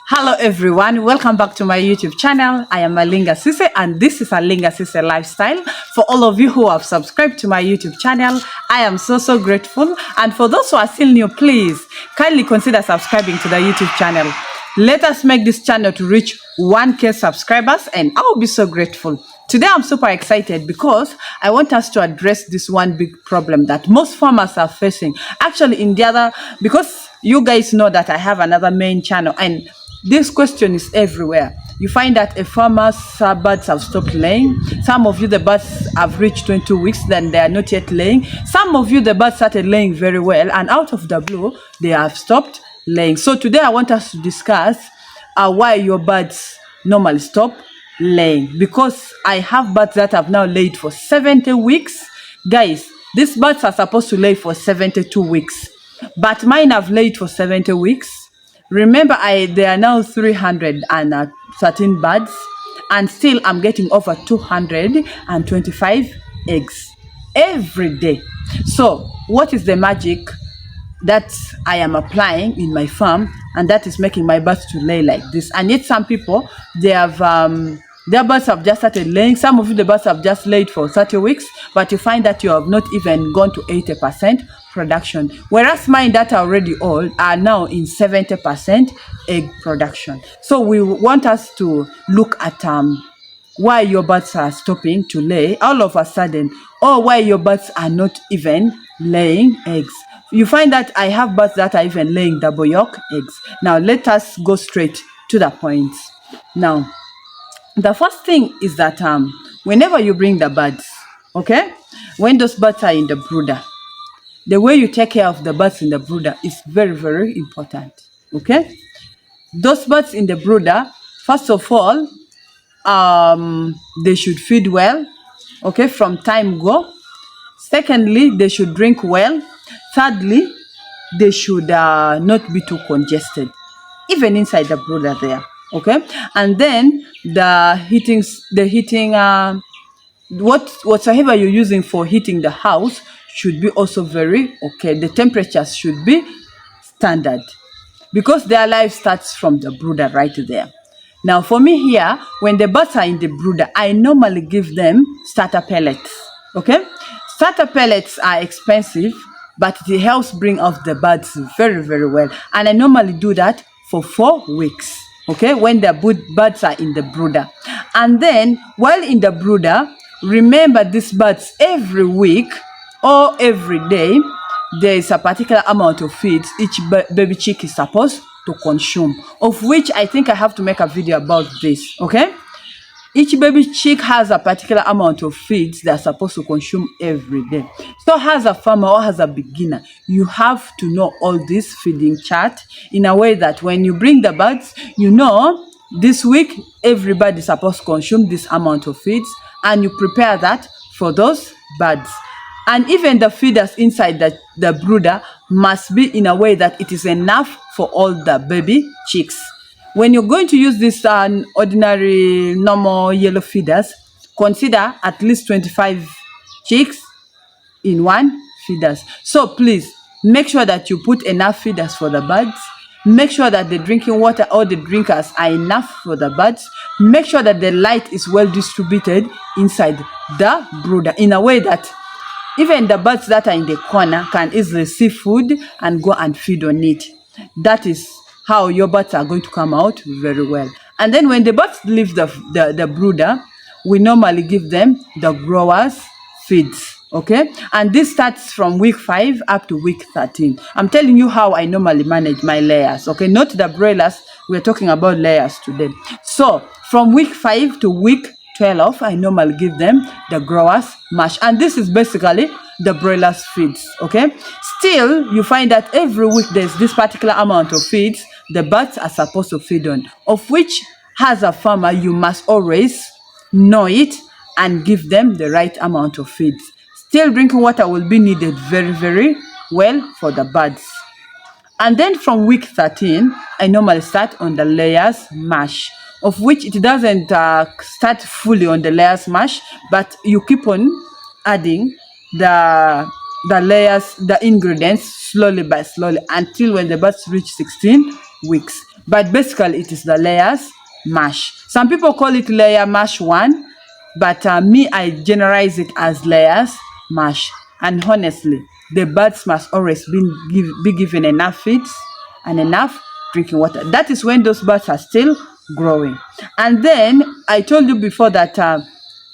Hello everyone, welcome back to my YouTube channel. I am Alinga Sise and this is Alinga Sise Lifestyle. For all of you who have subscribed to my YouTube channel, I am so grateful. And for those who are still new, please kindly consider subscribing to the YouTube channel. Let us make this channel to reach 1K subscribers and I will be so grateful. Today I'm super excited because I want us to address this one big problem that most farmers are facing. Actually in the other, because you guys know that I have another main channel and this question is everywhere. You find that a farmer's birds have stopped laying. Some of you, the birds have reached 22 weeks, then they are not yet laying. Some of you, the birds started laying very well, and out of the blue, they have stopped laying. So today I want us to discuss why your birds normally stop laying. Because I have birds that have now laid for 70 weeks. Guys, these birds are supposed to lay for 72 weeks. But mine have laid for 70 weeks. Remember, there are now 313 birds, and still I'm getting over 225 eggs every day. So what is the magic that I am applying in my farm, and that is making my birds to lay like this? And yet some people, they have their birds have just started laying. Some of you, the birds have just laid for 30 weeks, but you find that you have not even gone to 80% production. Whereas mine that are already old are now in 70% egg production. So we want us to look at why your birds are stopping to lay all of a sudden, or why your birds are not even laying eggs. You find that I have birds that are even laying double yolk eggs. Now let us go straight to the point. Now, the first thing is that whenever you bring the birds, okay, when those birds are in the brooder, the way you take care of the birds in the brooder is very important, okay? Those birds in the brooder, first of all, they should feed well, okay, from time go. Secondly, they should drink well. Thirdly, they should not be too congested, even inside the brooder there, okay? And then whatsoever you're using for heating the house should be also very okay. The temperatures should be standard, because their life starts from the brooder right there. Now for me here, when the birds are in the brooder, I normally give them starter pellets, okay? Starter pellets are expensive, but it helps bring out the birds very well. And I normally do that for 4 weeks, okay, when the birds are in the brooder. And then while in the brooder, remember these birds every week or every day, there is a particular amount of feeds each baby chick is supposed to consume, of which I think I have to make a video about this, okay? Each baby chick has a particular amount of feeds they're supposed to consume every day. So as a farmer or as a beginner, you have to know all this feeding chart in a way that when you bring the birds, you know this week everybody is supposed to consume this amount of feeds, and you prepare that for those birds. And even the feeders inside the brooder must be in a way that it is enough for all the baby chicks. When you're going to use this ordinary normal yellow feeders, consider at least 25 chicks in one feeders. So please make sure that you put enough feeders for the birds. Make sure that the drinking water or the drinkers are enough for the birds. Make sure that the light is well distributed inside the brooder in a way that even the birds that are in the corner can easily see food and go and feed on it. That is how your birds are going to come out very well. And then when the birds leave the brooder, we normally give them the growers feeds, okay? And this starts from week 5 up to week 13. I'm telling you how I normally manage my layers, okay? Not the broilers, we're talking about layers today. So from week 5 to week 12, I normally give them the growers mash, and this is basically the broilers feeds, okay? Still, you find that every week there's this particular amount of feeds the birds are supposed to feed on, of which as a farmer you must always know it and give them the right amount of feeds. Still, drinking water will be needed very well for the birds. And then from week 13, I normally start on the layers mash, of which it doesn't start fully on the layers mash, but you keep on adding the layers, the ingredients slowly by slowly until when the birds reach 16 weeks. but basically it is the layers mash. Some people call it layer mash 1, but me, I generalize it as layers mash. And honestly, the birds must always be given enough feeds and enough drinking water. That is when those birds are still growing. And then I told you before that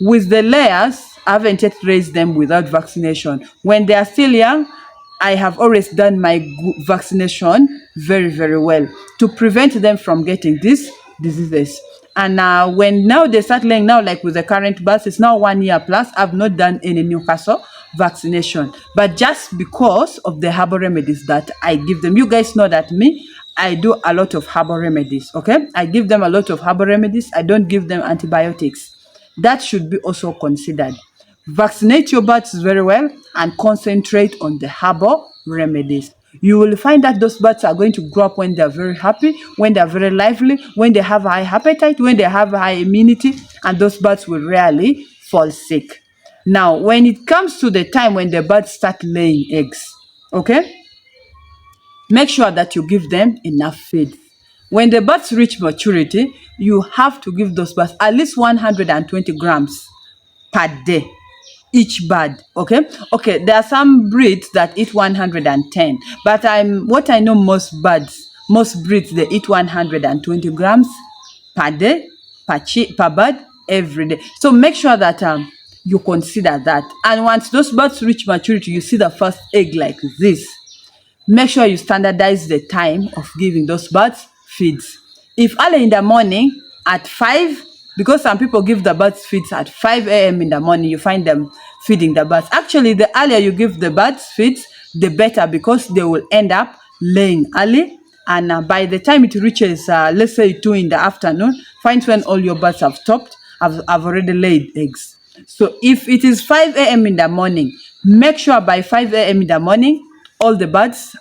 with the layers, I haven't yet raised them without vaccination. When they are still young, I have always done my vaccination very, very well to prevent them from getting these diseases. And when now they start laying, now like with the current births, it's now 1 year plus, I've not done any Newcastle vaccination. But just because of the herbal remedies that I give them, you guys know that me, I do a lot of herbal remedies, okay? I give them a lot of herbal remedies. I don't give them antibiotics. That should be also considered. Vaccinate your birds very well and concentrate on the herbal remedies. You will find that those birds are going to grow up when they're very happy, when they're very lively, when they have a high appetite, when they have high immunity, and those birds will rarely fall sick. Now, when it comes to the time when the birds start laying eggs, okay, make sure that you give them enough feed. When the birds reach maturity, you have to give those birds at least 120 grams per day, each bird. Okay, there are some breeds that eat 110, but what I know, most breeds, they eat 120 grams per day, per bird, every day. So make sure that you consider that. And once those birds reach maturity, you see the first egg like this, make sure you standardize the time of giving those birds feeds. If early in the morning at 5, because some people give the birds feeds at 5 a.m. in the morning, you find them feeding the birds. Actually, the earlier you give the birds feeds, the better, because they will end up laying early. And by the time it reaches, let's say 2 in the afternoon, find when all your birds have stopped, have already laid eggs. So if it is 5 a.m. in the morning, make sure by 5 a.m. in the morning, all the birds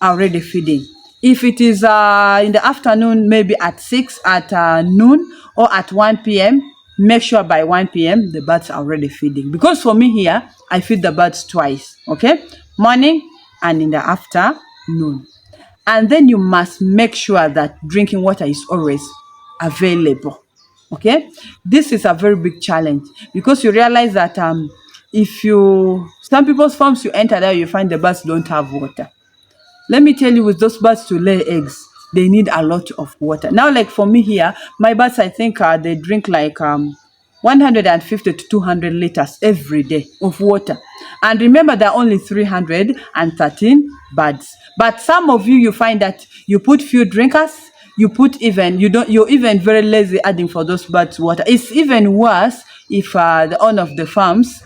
are already feeding. If it is in the afternoon, maybe at 6, at noon, or at 1 p.m., make sure by 1 p.m. the birds are already feeding. Because for me here, I feed the birds twice, okay? Morning and in the afternoon. And then you must make sure that drinking water is always available, okay? This is a very big challenge, because you realize that some people's farms, you enter there, you find the birds don't have water. Let me tell you, with those birds to lay eggs, they need a lot of water. Now, like for me here, my birds, I think they drink like 150 to 200 liters every day of water. And remember, there are only 313 birds. But some of you find that you put few drinkers, you're even very lazy adding for those birds water. It's even worse if the owner of the farms,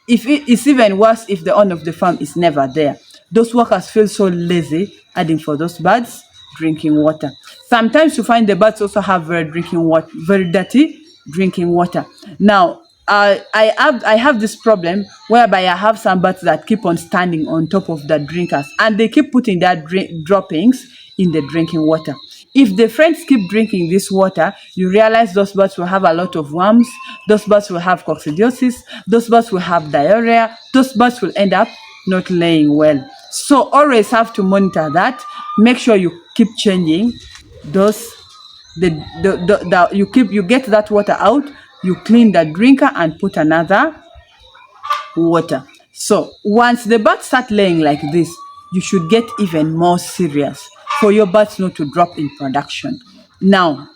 it's even worse if the owner of the farm is never there. Those workers feel so lazy adding for those birds drinking water. Sometimes you find the birds also have very dirty drinking water. Now, I have this problem whereby I have some birds that keep on standing on top of the drinkers, and they keep putting their droppings in the drinking water. If the friends keep drinking this water, you realize those birds will have a lot of worms, those birds will have coccidiosis, those birds will have diarrhea, those birds will end up not laying well. So always have to monitor that. Make sure you keep changing those. You get that water out. You clean the drinker and put another water. So once the birds start laying like this, you should get even more serious for your birds not to drop in production. Now,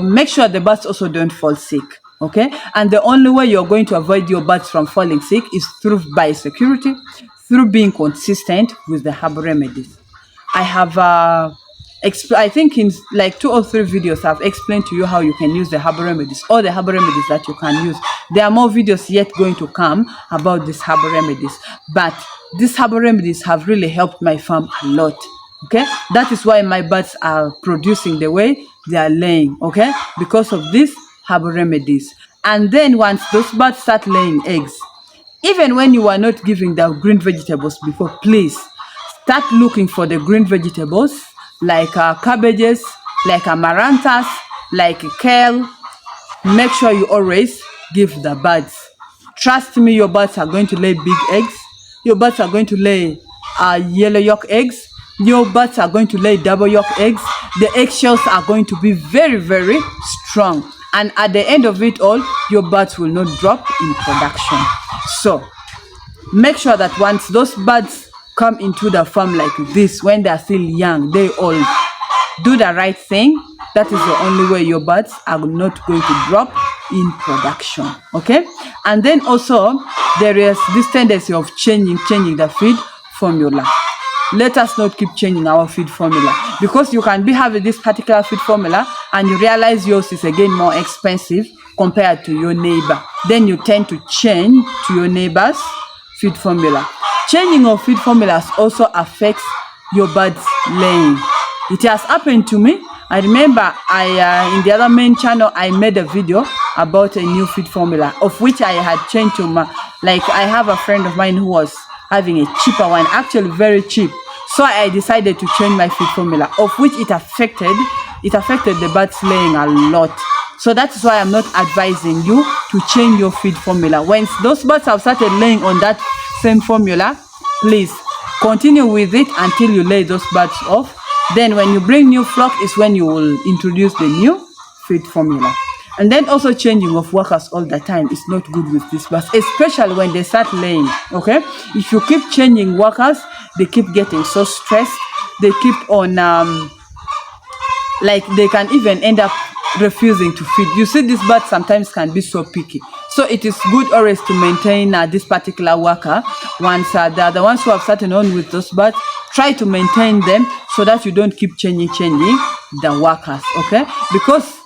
make sure the birds also don't fall sick. Okay, and the only way you're going to avoid your birds from falling sick is through biosecurity, through being consistent with the herbal remedies. I have, I think in like 2 or 3 videos, I've explained to you how you can use the herbal remedies, or the herbal remedies that you can use. There are more videos yet going to come about these herbal remedies, but these herbal remedies have really helped my farm a lot. Okay, that is why my birds are producing the way they are laying. Okay, because of these herbal remedies. And then once those birds start laying eggs, even when you are not giving the green vegetables before, please start looking for the green vegetables like cabbages, like amaranthus, like kale. Make sure you always give the birds. Trust me, your birds are going to lay big eggs. Your birds are going to lay yellow yolk eggs. your birds are going to lay double yolk eggs. The eggshells are going to be very, very strong. And at the end of it all, your birds will not drop in production. So make sure that once those birds come into the farm like this, when they're still young, they all do the right thing. That is the only way your birds are not going to drop in production. Okay. And then also there is this tendency of changing the feed formula. Let us not keep changing our feed formula, because you can be having this particular feed formula and you realize yours is again more expensive compared to your neighbor. Then you tend to change to your neighbor's feed formula. Changing of feed formulas also affects your birds laying. It has happened to me. I remember in the other main channel I made a video about a new feed formula, of which I had changed to like I have a friend of mine who was having a cheaper one, actually very cheap. So I decided to change my feed formula, of which it affected the birds laying a lot. So that's why I'm not advising you to change your feed formula. When those birds have started laying on that same formula, please continue with it until you lay those birds off. Then when you bring new flock is when you will introduce the new feed formula. And then also changing of workers all the time is not good with these birds, especially when they start laying. Okay, if you keep changing workers, they keep getting so stressed. They keep on like they can even end up refusing to feed. You see, these birds sometimes can be so picky. So it is good always to maintain this particular worker. Once the ones who have started on with those birds, try to maintain them so that you don't keep changing the workers. Okay, because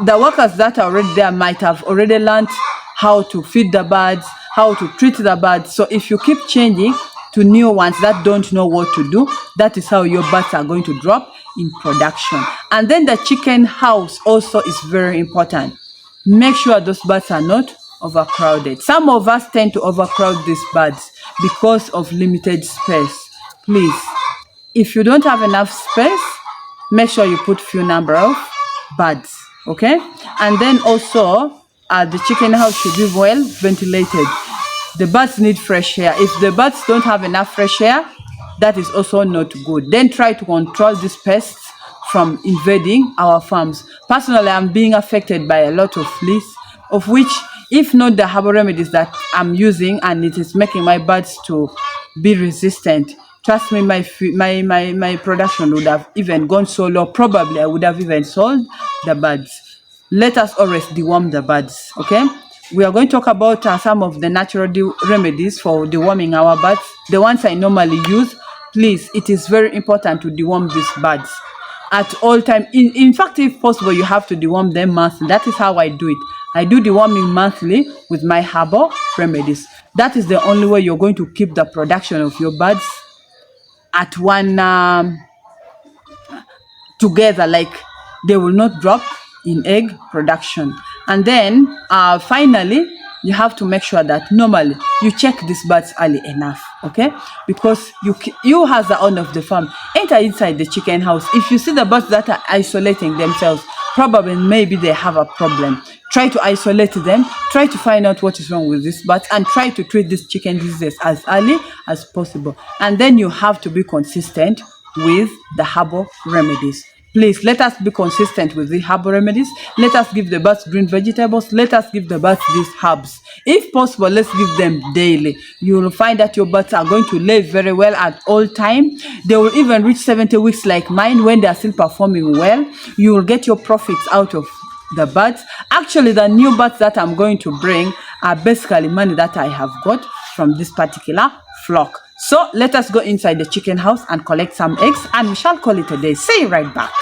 the workers that are already there might have already learned how to feed the birds, how to treat the birds. So if you keep changing to new ones that don't know what to do, that is how your birds are going to drop in production. And then the chicken house also is very important. Make sure those birds are not overcrowded. Some of us tend to overcrowd these birds because of limited space. Please, if you don't have enough space, make sure you put few number of birds. Okay, and then also the chicken house should be well ventilated. The birds need fresh air. If the birds don't have enough fresh air, that is also not good. Then try to control these pests from invading our farms. Personally, I'm being affected by a lot of fleas, of which, if not the herbal remedies that I'm using, and it is making my birds to be resistant, trust me, my production would have even gone so low. Probably I would have even sold the birds. Let us always deworm the birds. Okay, we are going to talk about some of the natural remedies for deworming our birds. The ones I normally use. Please, it is very important to deworm these birds at all time. In fact, if possible, you have to deworm them monthly. That is how I do it. I do deworming monthly with my herbal remedies. That is the only way you're going to keep the production of your birds at one together, like they will not drop in egg production. And then finally, you have to make sure that normally you check these birds early enough. Okay, because you as the owner of the farm, enter inside the chicken house. If you see the birds that are isolating themselves, probably maybe they have a problem. Try to isolate them, try to find out what is wrong with this bird, and try to treat this chicken disease as early as possible. And then you have to be consistent with the herbal remedies. Please, let us be consistent with the herbal remedies. Let us give the birds green vegetables. Let us give the birds these herbs. If possible, let's give them daily. You will find that your birds are going to lay very well at all time. They will even reach 70 weeks like mine when they are still performing well. You will get your profits out of the birds. Actually, the new birds that I'm going to bring are basically money that I have got from this particular flock. So let us go inside the chicken house and collect some eggs, and we shall call it a day. See you right back.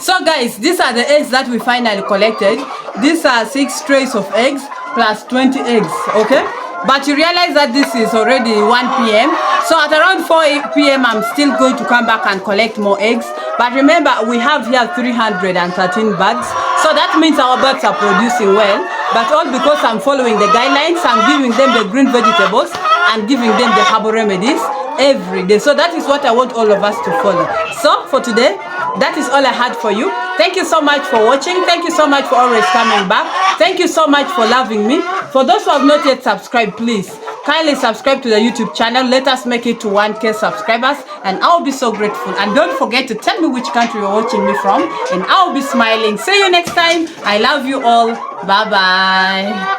So guys, these are the eggs that we finally collected. These are 6 trays of eggs plus 20 eggs, okay? But you realize that this is already 1 p.m. So at around 4 p.m. I'm still going to come back and collect more eggs. But remember, we have here 313 birds. So that means our birds are producing well. But all because I'm following the guidelines, I'm giving them the green vegetables and giving them the herbal remedies every day. So that is what I want all of us to follow. So for today, that is all I had for you. Thank you so much for watching. Thank you so much for always coming back. Thank you so much for loving me. For those who have not yet subscribed, please kindly subscribe to the YouTube channel. Let us make it to 1K subscribers and I'll be so grateful. And don't forget to tell me which country you're watching me from and I'll be smiling. See you next time. I love you all. Bye bye.